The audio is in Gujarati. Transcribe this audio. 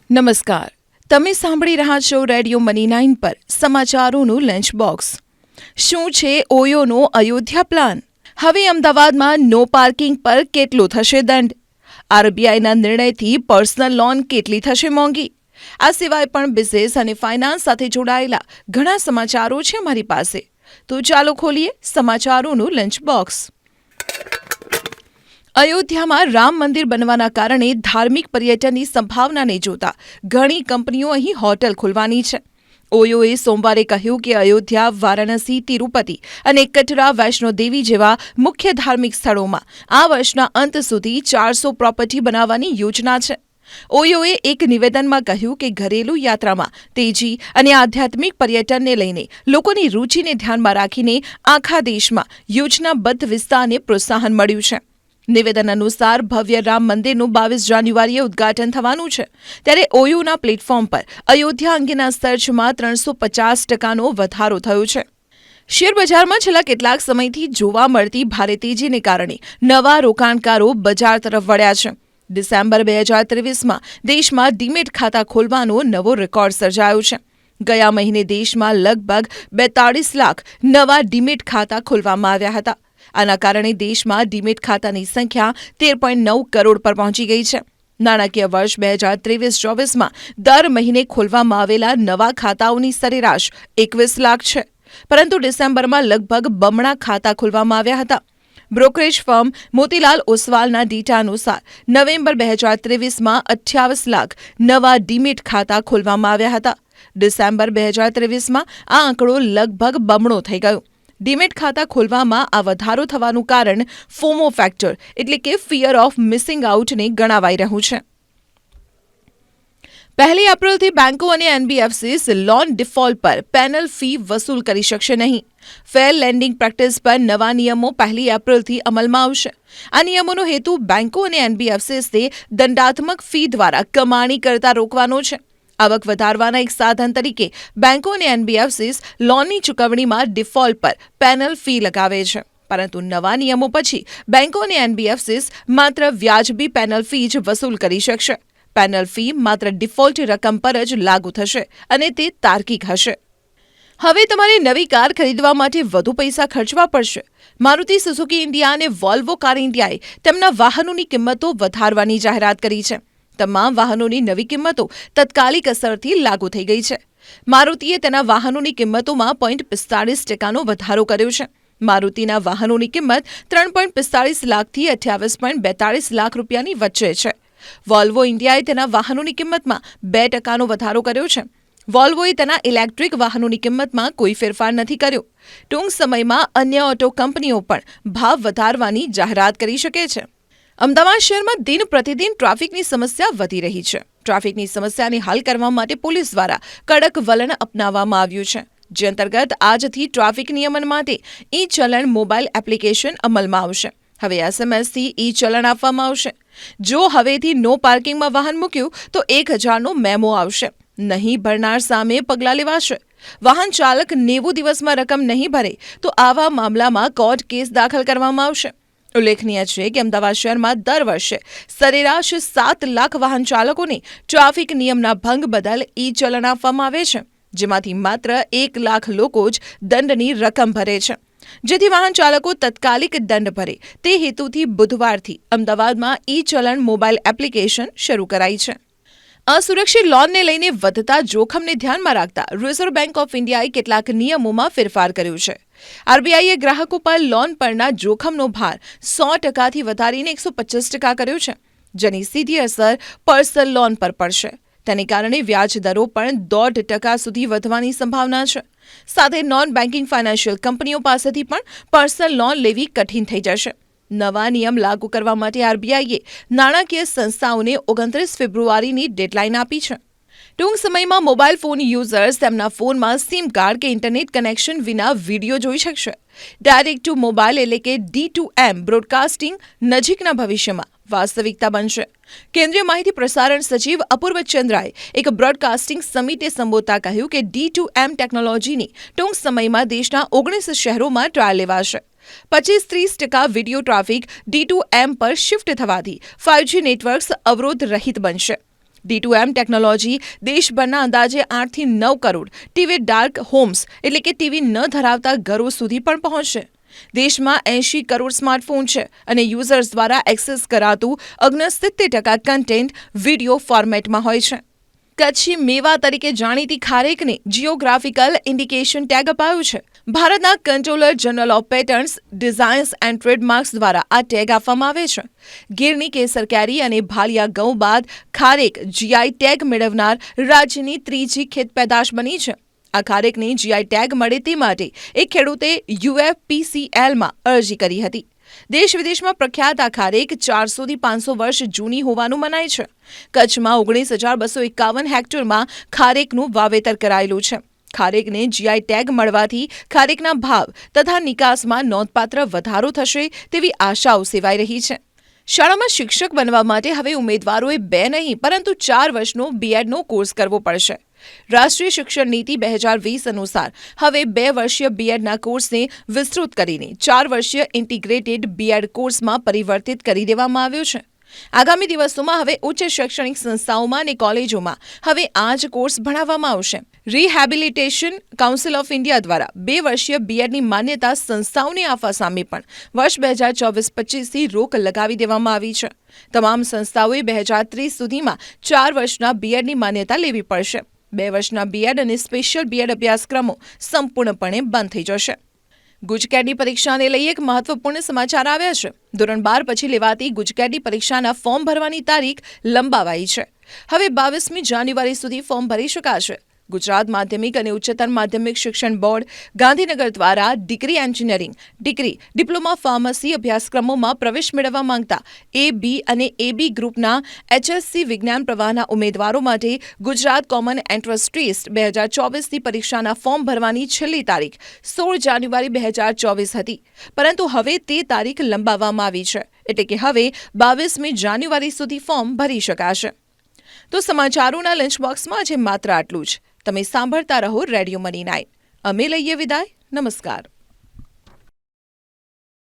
નમસ્કાર, તમે સાંભળી રહ્યા છો રેડિયો મની 9 પર સમાચારોનું લંચ બોક્સ. શું છે ઓયોનો અયોધ્યા પ્લાન? હવે અમદાવાદમાં નો પાર્કિંગ પર કેટલો થશે દંડ? આરબીઆઈના નિર્ણયથી પર્સનલ લોન કેટલી થશે મોંઘી? આ સિવાય પણ બિઝનેસ અને ફાઇનાન્સ સાથે જોડાયેલા ઘણા સમાચારો છે અમારી પાસે. તો ચાલો ખોલીએ સમાચારોનું લંચ બોક્સ. અયોધ્યામાં રામ મંદિર બનવાના કારણે ધાર્મિક પર્યટનની સંભાવનાને જોતા ઘણી કંપનીઓ અહીં હોટલ ખોલવાની છે. ઓયોએ સોમવારે કહ્યું કે અયોધ્યા, વારાણસી, તિરુપતિ અને કટરા, વૈષ્ણોદેવી જેવા મુખ્ય ધાર્મિક સ્થળોમાં આ વર્ષના અંત સુધી 400 પ્રોપર્ટી બનાવવાની યોજના છે. ઓયોએ એક નિવેદનમાં કહ્યું કે ઘરેલું યાત્રામાં તેજી અને આધ્યાત્મિક પર્યટનને લઈને લોકોની રૂચિને ધ્યાનમાં રાખીને આખા દેશમાં યોજનાબદ્ધ વિસ્તારને પ્રોત્સાહન મળ્યું છે. નિવેદન અનુસાર ભવ્ય રામ મંદિરનું 22 જાન્યુઆરીએ ઉદ્ઘાટન થવાનું છે, ત્યારે ઓયુના પ્લેટફોર્મ પર અયોધ્યા અંગેના સર્ચમાં 350% વધારો થયો છે. શેરબજારમાં છેલ્લા કેટલાક સમયથી જોવા મળતી ભારે તેજીને કારણે નવા રોકાણકારો બજાર તરફ વળ્યા છે. ડિસેમ્બર 2023માં દેશમાં ડીમેટ ખાતા ખોલવાનો નવો રેકોર્ડ સર્જાયો છે. ગયા મહિને દેશમાં લગભગ 42 લાખ નવા ડીમેટ ખાતા ખોલવામાં આવ્યા હતા. આના કારણે દેશમાં ડીમેટ ખાતાની સંખ્યા 13.9 કરોડ પર પહોંચી ગઈ છે. નાણાકીય વર્ષ 2023-24માં દર મહિને ખોલવામાં આવેલા નવા ખાતાઓની સરેરાશ 21 લાખ છે, પરંતુ ડિસેમ્બરમાં લગભગ બમણા ખાતા ખોલવામાં આવ્યા હતા. બ્રોકરેજ ફર્મ મોતીલાલ ઓસવાલના ડેટા અનુસાર નવેમ્બર 2023માં 28 લાખ નવા ડીમેટ ખાતા ખોલવામાં આવ્યા હતા. ડિસેમ્બર 2023માં આ આંકડો લગભગ બમણો થઈ ગયો. ડીમેટ ખાતા ખોલવામાં આ વધારો થવાનું કારણ ફોમો ફેક્ટર એટલે કે ફિયર ઓફ મિસિંગ આઉટને ગણાવાઈ રહ્યું છે. 1 એપ્રિલથી બેંકો અને એનબીએફસીસ લોન ડિફોલ્ટ પર પેનલ ફી વસૂલ કરી શકશે નહીં. ફેર લેન્ડિંગ પ્રેક્ટિસ પર નવા નિયમો 1 એપ્રિલથી અમલમાં આવશે. આ નિયમોનો હેતુ બેંકો અને એનબીએફસીસને દંડાત્મક ફી દ્વારા કમાણી કરતા રોકવાનો છે. આવક વધારવાના એક સાધન તરીકે બેંકો અને એનબીએફસીસ લોનની ચૂકવણીમાં ડિફોલ્ટ પર પેનલ ફી લગાવે છે, પરંતુ નવા નિયમો પછી બેંકો અને એનબીએફસીસ માત્ર વ્યાજબી પેનલ ફી જ વસૂલ કરી શકશે. પેનલ ફી માત્ર ડિફોલ્ટ રકમ પર જ લાગુ થશે અને તે તાર્કિક હશે. હવે તમારે નવી કાર ખરીદવા માટે વધુ પૈસા ખર્ચવા પડશે. મારુતિ સુઝુકી ઇન્ડિયા અને વોલ્વો કાર ઇન્ડિયાએ તેમના વાહનોની કિંમતો વધારવાની જાહેરાત કરી છે. તમામ વાહનોની નવી કિંમતો તત્કાલિક અસરથી લાગુ થઈ ગઈ છે. મારુતિએ તેના વાહનોની કિંમતોમાં 0.45% વધારો કર્યો છે. મારુતિના વાહનોની કિંમત 3.45 લાખથી 28.42 લાખ રૂપિયાની વચ્ચે છે. વોલ્વો ઇન્ડિયાએ તેના વાહનોની કિંમતમાં 2% વધારો કર્યો છે. વોલ્વોએ તેના ઇલેક્ટ્રિક વાહનોની કિંમતમાં કોઈ ફેરફાર નથી કર્યો. ટૂંક સમયમાં અન્ય ઓટો કંપનીઓ પણ ભાવ વધારવાની જાહેરાત કરી શકે છે. અમદાવાદ શહેરમાં દિન પ્રતિદિન ટ્રાફિકની સમસ્યા વધી રહી છે. ટ્રાફિકની સમસ્યાને હલ કરવા માટે પોલીસ દ્વારા કડક વલણ અપનાવવામાં આવ્યું છે, જે અંતર્ગત આજથી ટ્રાફિક નિયમન માટે ઈ-ચલણ મોબાઈલ એપ્લિકેશન અમલમાં આવશે. હવે એસએમએસથી ઈ-ચલણ આપવામાં આવશે. જો હવેથી નો પાર્કિંગમાં વાહન મૂક્યું તો 1000નો મેમો આવશે. નહીં ભરનાર સામે પગલાં લેવાશે. વાહન ચાલક 90 દિવસમાં રકમ નહીં ભરે તો આવા મામલામાં કોર્ટ કેસ દાખલ કરવામાં આવશે. ઉલ્લેખનીય છે કે અમદાવાદ શહેરમાં દર વર્ષે સરેરાશ 7 લાખ વાહન ચાલકોને ટ્રાફિક નિયમના ભંગ બદલ ઈ-ચલણ આપવામાં આવે છે, જેમાંથી માત્ર 1 લાખ લોકો જ દંડની રકમ ભરે છે. જેથી વાહન ચાલકો તત્કાલિક દંડ ભરે તે હેતુથી બુધવારથી અમદાવાદમાં ઈ-ચલણ મોબાઈલ એપ્લિકેશન શરૂ કરાઈ છે. અસુરક્ષિત લોનને લઈને વધતા જોખમને ધ્યાનમાં રાખતા રિઝર્વ બેંક ઓફ ઇન્ડિયાએ કેટલાક નિયમોમાં ફેરફાર કર્યો છે. આરબીઆઈએ ગ્રાહકો પર લોન પરના જોખમનો ભાર 100%થી વધારીને 125% કર્યો છે, જેની સીધી અસર પર્સનલ લોન પર પડશે. તેને કારણે વ્યાજ દરો પણ 1.5% સુધી વધવાની સંભાવના છે. સાથે નોન બેન્કિંગ ફાઇનાન્શિયલ કંપનીઓ પાસેથી પણ પર્સનલ લોન લેવી કઠિન થઈ જશે. નવા નિયમ લાગુ કરવા માટે આરબીઆઈએ નાણાકીય સંસ્થાઓને 29 ફેબ્રુઆરીની ડેડલાઇન આપી છે. ટૂંક સમયમાં મોબાઈલ ફોન યુઝર્સ તેમના ફોનમાં સિમ કાર્ડ કે ઇન્ટરનેટ કનેક્શન વિના વિડીયો જોઈ શકશે. ડાયરેક્ટ ટુ મોબાઈલ એટલે કે D2M બ્રોડકાસ્ટિંગ નજીકના ભવિષ્યમાં વાસ્તવિકતા બનશે. કેન્દ્રીય માહિતી પ્રસારણ સચિવ અપૂર્વ ચંદ્રાએ એક બ્રોડકાસ્ટિંગ સમિટે સંબોધતા કહ્યું કે D2M ટેકનોલોજીની ટૂંક સમયમાં દેશના 19 શહેરોમાં ટ્રાયલ લેવાશે. 25-30% વિડીયો ટ્રાફિક D2M પર શિફ્ટ થવાથી 5G નેટવર્ક્સ અવરોધ રહિત બનશે. D2M ટેકનોલોજી દેશભરના અંદાજે 8 થી 9 કરોડ ટીવી ડાર્ક હોમ્સ એટલે કે ટીવી ન ધરાવતા ઘરો સુધી પણ પહોંચશે. દેશમાં 80 કરોડ સ્માર્ટફોન છે અને યુઝર્સ દ્વારા એક્સેસ કરાતું 69% કન્ટેન્ટ વિડીયો ફોર્મેટમાં હોય છે. કચ્છી મેવા તરીકે જાણીતી ખારેકને જિયોગ્રાફિકલ ઇન્ડિકેશન ટેગ અપાયું છે. ભારતના controller general of patents, designs and trademarks દ્વારા આ ટેગ આપવામાં આવે છે. ગીરની કેસર કેરી અને ભાલિયા ઘઉં બાદ ખારેક જીઆઈ ટેગ મેળવનાર રાજ્યની ત્રીજી ખેત પેદાશ બની છે. આ ખારેકને જીઆઈ ટેગ મળે તે માટે એક ખેડૂતે UFPCLમાં અરજી કરી હતી. દેશ વિદેશમાં પ્રખ્યાત આ ખારેક 400 થી 500 વર્ષ જૂની હોવાનું મનાય છે. કચ્છમાં 19,251 હેક્ટરમાં ખારેકનું વાવેતર કરાયેલું છે. ખારેકને જીઆઈ ટેગ મળવાથી ખારેકના ભાવ તથા નિકાસમાં નોંધપાત્ર વધારો થશે તેવી આશાઓ સેવાઈ રહી છે. શાળામાં શિક્ષક બનવા માટે હવે ઉમેદવારોએ 2 નહીં પરંતુ 4 વર્ષનો બીએડનો કોર્સ કરવો પડશે. રાષ્ટ્રીય શિક્ષણ નીતિ 2020 અનુસાર હવે 2 વર્ષીય બીએડના કોર્સને વિસ્તૃત કરીને 4 વર્ષીય ઇન્ટિગ્રેટેડ બીએડ કોર્સમાં પરિવર્તિત કરી દેવામાં આવ્યો છે. આગામી દિવસોમાં હવે ઉચ્ચ શૈક્ષણિક સંસ્થાઓમાં અને કોલેજોમાં હવે આ જ કોર્સ ભણાવવામાં આવશે. રિહેબિલિટેશન કાઉન્સિલ ઓફ ઇન્ડિયા દ્વારા 2 વર્ષીય બીએડની માન્યતા સંસ્થાઓને આપવા સામે પણ વર્ષ 2024-25થી રોક લગાવી દેવામાં આવી છે. તમામ સંસ્થાઓએ 2030 સુધીમાં 4 વર્ષના બીએડની માન્યતા લેવી પડશે. 2 વર્ષના બીએડ અને સ્પેશિયલ બીએડ અભ્યાસક્રમો સંપૂર્ણપણે બંધ થઈ જશે. ગુજકેટની પરીક્ષાને લઈ એક મહત્વપૂર્ણ સમાચાર આવ્યા છે. ધોરણ 12 પછી લેવાતી ગુજકેટની પરીક્ષાના ફોર્મ ભરવાની તારીખ લંબાવાઈ છે. હવે 22મી જાન્યુઆરી સુધી ફોર્મ ભરી શકાશે. ગુજરાત માધ્યમિક અને ઉચ્ચતર માધ્યમિક શિક્ષણ બોર્ડ ગાંધીનગર દ્વારા degree engineering, degree, diploma pharmacy અભ્યાસક્રમોમાં પ્રવેશ મેળવવા માંગતા A, B અને AB ગ્રુપના HSC વિજ્ઞાન પ્રવાહના ઉમેદવારો માટે ગુજરાત કોમન એન્ટ્રન્સ ટેસ્ટ 2024ની પરીક્ષાના ફોર્મ ભરવાની છેલ્લી તારીખ 16 જાન્યુઆરી 2024 હતી, પરંતુ હવે તે તારીખ લંબાવવામાં આવી છે. એટલે કે હવે 22મી જાન્યુઆરી સુધી ફોર્મ ભરી શકાશે. તો સમાચારોના લંચ બોક્સમાં આજે માત્ર આટલું જ. તમે સાંભળતા રહો રેડિયો મની 9. અમે લઈએ વિદાય. નમસ્કાર.